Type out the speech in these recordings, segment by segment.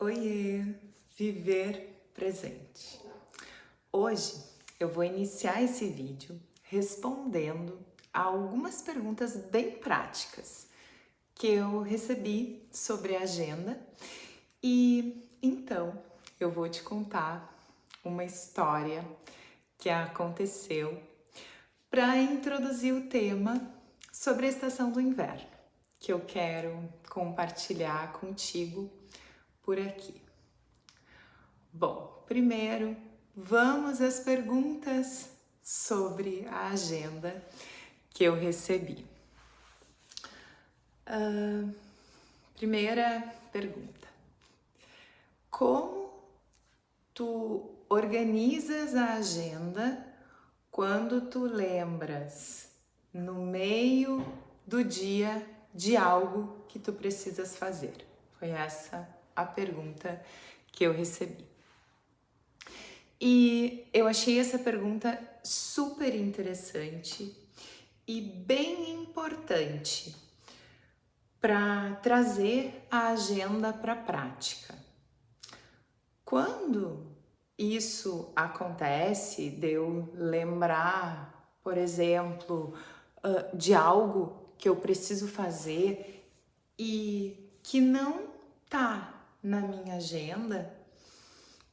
Oiê, viver presente. Hoje eu vou iniciar esse vídeo respondendo a algumas perguntas bem práticas que eu recebi sobre a agenda e então eu vou te contar uma história que aconteceu para introduzir o tema sobre a estação do inverno, que eu quero compartilhar contigo por aqui. Bom, primeiro vamos às perguntas sobre a agenda que eu recebi. Primeira pergunta: como tu organizas a agenda quando tu lembras no meio do dia de algo que tu precisas fazer? Foi essa a pergunta que eu recebi. E eu achei essa pergunta super interessante e bem importante para trazer a agenda para a prática. Quando isso acontece, de eu lembrar, por exemplo, de algo que eu preciso fazer e que não tá na minha agenda,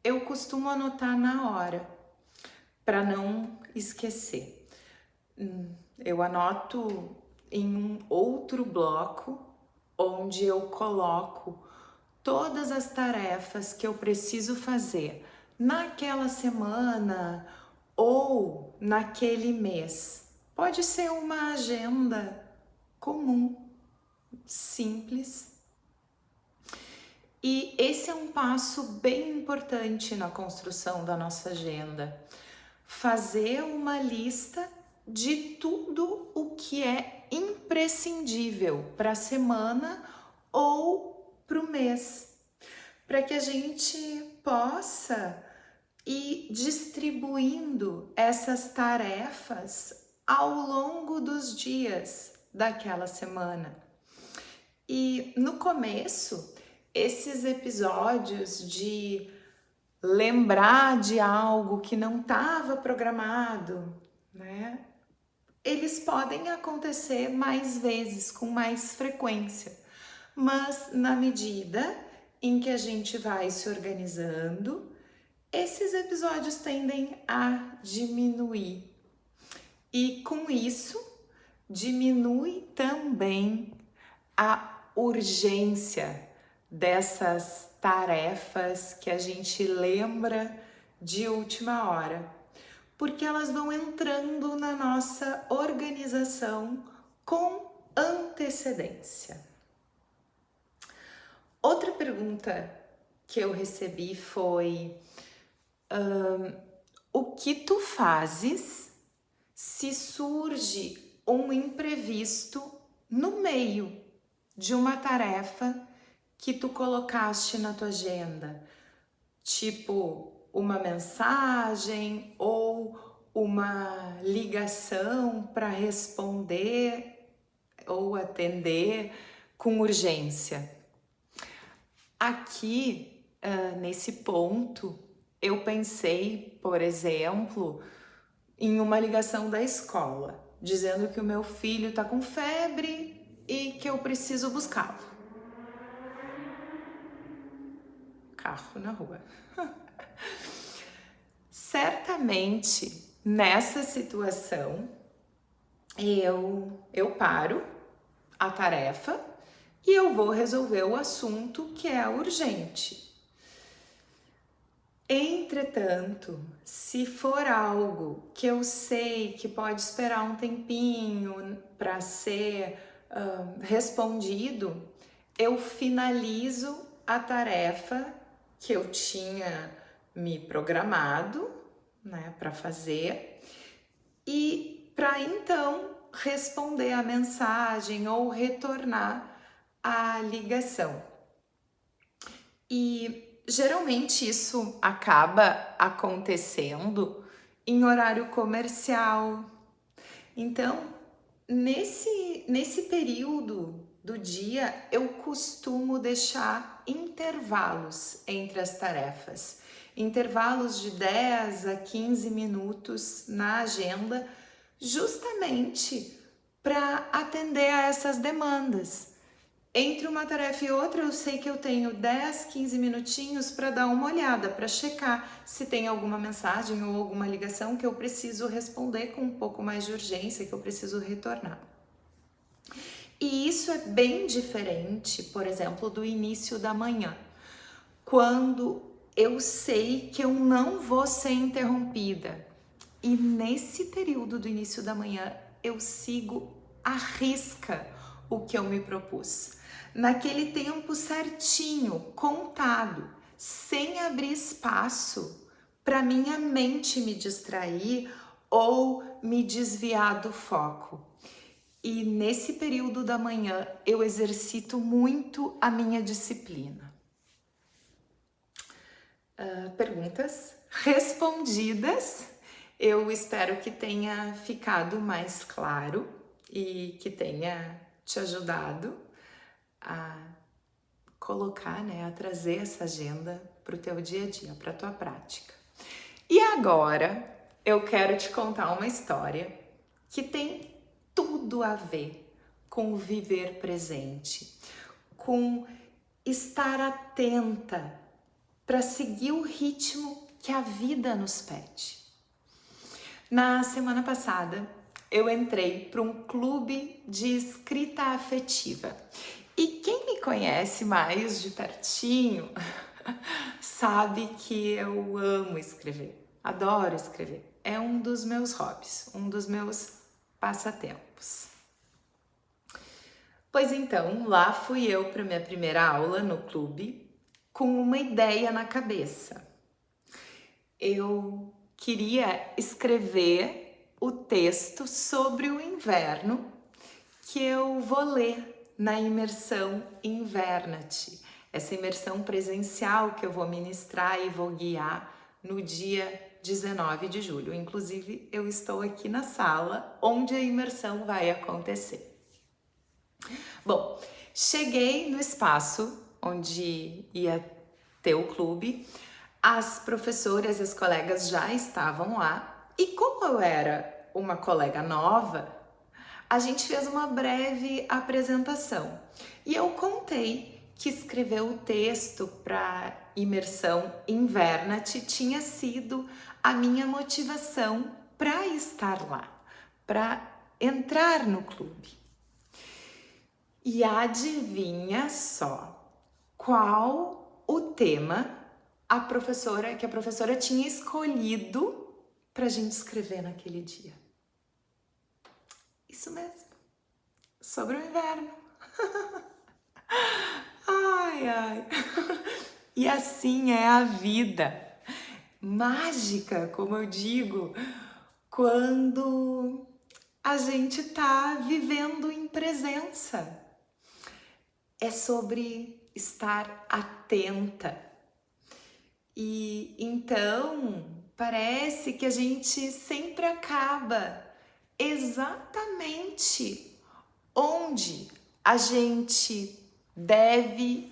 eu costumo anotar na hora, para não esquecer. Eu anoto em um outro bloco, onde eu coloco todas as tarefas que eu preciso fazer naquela semana ou naquele mês. Pode ser uma agenda comum, simples. E esse é um passo bem importante na construção da nossa agenda. Fazer uma lista de tudo o que é imprescindível para a semana ou para o mês, para que a gente possa ir distribuindo essas tarefas ao longo dos dias daquela semana. E no começo, esses episódios de lembrar de algo que não estava programado, né? Eles podem acontecer mais vezes, com mais frequência, mas na medida em que a gente vai se organizando, esses episódios tendem a diminuir. E com isso, diminui também a urgência dessas tarefas que a gente lembra de última hora, porque elas vão entrando na nossa organização com antecedência. Outra pergunta que eu recebi foi: o que tu fazes se surge um imprevisto no meio de uma tarefa que tu colocaste na tua agenda? Tipo, uma mensagem ou uma ligação para responder ou atender com urgência. Aqui, nesse ponto, eu pensei, por exemplo, em uma ligação da escola, dizendo que o meu filho está com febre e que eu preciso buscá-lo. Carro na rua. Certamente, nessa situação, eu paro a tarefa e eu vou resolver o assunto que é urgente. Entretanto, se for algo que eu sei que pode esperar um tempinho para ser respondido, eu finalizo a tarefa que eu tinha me programado, né, para fazer, e para então responder a mensagem ou retornar a ligação. E geralmente isso acaba acontecendo em horário comercial. Então, nesse período do dia, eu costumo deixar intervalos entre as tarefas. Intervalos de 10 a 15 minutos na agenda, justamente para atender a essas demandas. Entre uma tarefa e outra, eu sei que eu tenho 10, 15 minutinhos para dar uma olhada, para checar se tem alguma mensagem ou alguma ligação que eu preciso responder com um pouco mais de urgência, que eu preciso retornar. E isso é bem diferente, por exemplo, do início da manhã, quando eu sei que eu não vou ser interrompida. E nesse período do início da manhã, eu sigo à risca o que eu me propus. Naquele tempo certinho, contado, sem abrir espaço para minha mente me distrair ou me desviar do foco. E nesse período da manhã, eu exercito muito a minha disciplina. Perguntas respondidas. Eu espero que tenha ficado mais claro e que tenha te ajudado a colocar, né, a trazer essa agenda para o teu dia a dia, para a tua prática. E agora eu quero te contar uma história que tem tudo a ver com o viver presente, com estar atenta para seguir o ritmo que a vida nos pede. Na semana passada, eu entrei para um clube de escrita afetiva. E quem me conhece mais de pertinho sabe que eu amo escrever, adoro escrever. É um dos meus hobbies, um dos meus passatempos. Pois então, lá fui eu para minha primeira aula no clube com uma ideia na cabeça. Eu queria escrever o texto sobre o inverno que eu vou ler na imersão Inverna-te, essa imersão presencial que eu vou ministrar e vou guiar no dia 19 de julho. Inclusive, eu estou aqui na sala onde a imersão vai acontecer. Bom, cheguei no espaço onde ia ter o clube, as professoras e as colegas já estavam lá e como eu era uma colega nova, a gente fez uma breve apresentação e eu contei que escrever o texto para imersão Inverna-te tinha sido a minha motivação para estar lá, para entrar no clube. E adivinha só qual o tema que a professora tinha escolhido para a gente escrever naquele dia. Isso mesmo, sobre o inverno. Ai, ai. E assim é a vida. Mágica, como eu digo, quando a gente tá vivendo em presença. É sobre estar atenta. E então parece que a gente sempre acaba exatamente onde a gente deve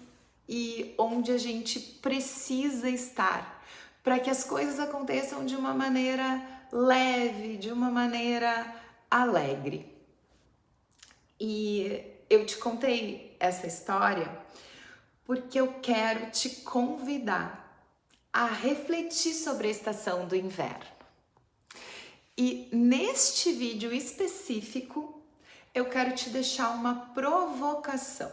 e onde a gente precisa estar, para que as coisas aconteçam de uma maneira leve, de uma maneira alegre. E eu te contei essa história porque eu quero te convidar a refletir sobre a estação do inverno. E neste vídeo específico, eu quero te deixar uma provocação.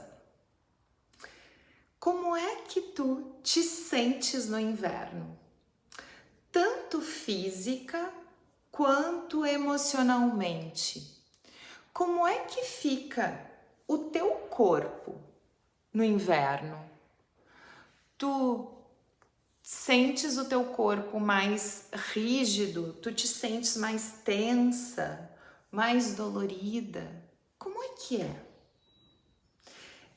Como é que tu te sentes no inverno? Tanto física quanto emocionalmente. Como é que fica o teu corpo no inverno? Tu sentes o teu corpo mais rígido? Tu te sentes mais tensa, mais dolorida? Como é que é?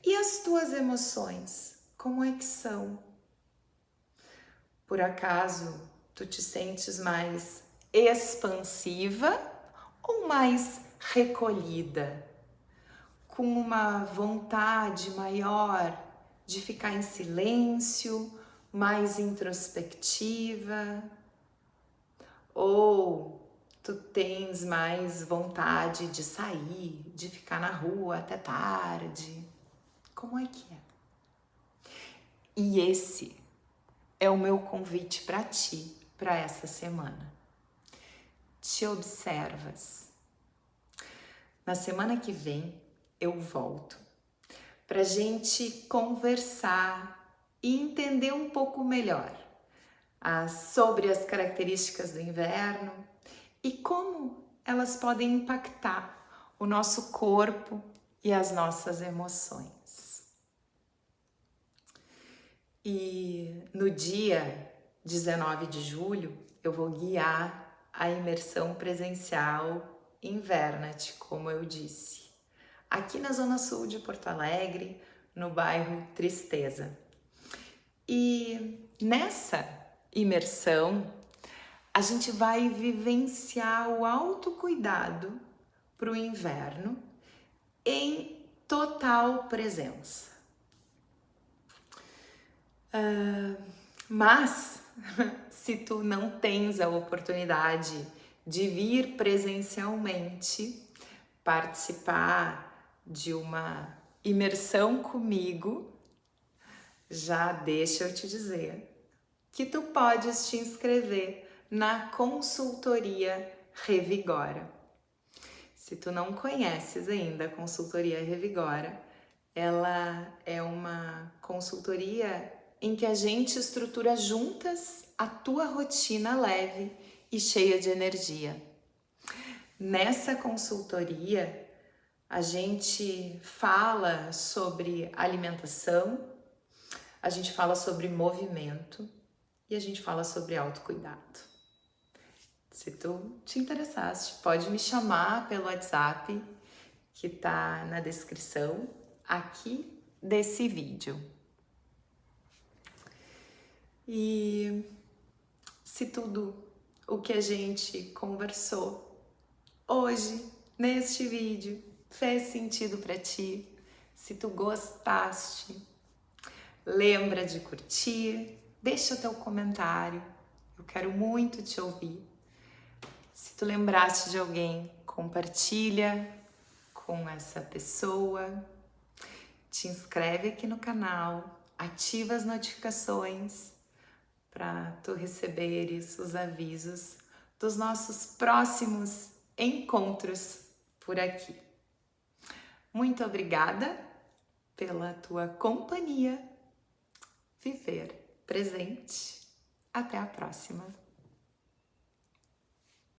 E as tuas emoções, como é que são? Por acaso, tu te sentes mais expansiva ou mais recolhida? com uma vontade maior de ficar em silêncio, mais introspectiva? Ou tu tens mais vontade de sair, de ficar na rua até tarde? Como é que é? E esse é o meu convite para ti, para essa semana. Te observas. Na semana que vem eu volto para gente conversar e entender um pouco melhor sobre as características do inverno e como elas podem impactar o nosso corpo e as nossas emoções. E no dia 19 de julho eu vou guiar a imersão presencial Invernat, como eu disse, aqui na Zona Sul de Porto Alegre, no bairro Tristeza. E nessa imersão, a gente vai vivenciar o autocuidado para o inverno em total presença. Mas, se tu não tens a oportunidade de vir presencialmente participar de uma imersão comigo, já deixa eu te dizer que tu podes te inscrever na consultoria Revigora. Se tu não conheces ainda a consultoria Revigora, ela é uma consultoria em que a gente estrutura juntas a tua rotina leve e cheia de energia. Nessa consultoria, a gente fala sobre alimentação, a gente fala sobre movimento e a gente fala sobre autocuidado. Se tu te interessaste, pode me chamar pelo WhatsApp que tá na descrição aqui desse vídeo. E se tudo o que a gente conversou hoje neste vídeo fez sentido para ti, se tu gostaste, lembra de curtir, deixa o teu comentário, eu quero muito te ouvir. Se tu lembraste de alguém, compartilha com essa pessoa, te inscreve aqui no canal, ativa as notificações para tu receberes os avisos dos nossos próximos encontros por aqui. Muito obrigada pela tua companhia. Viver presente. Até a próxima.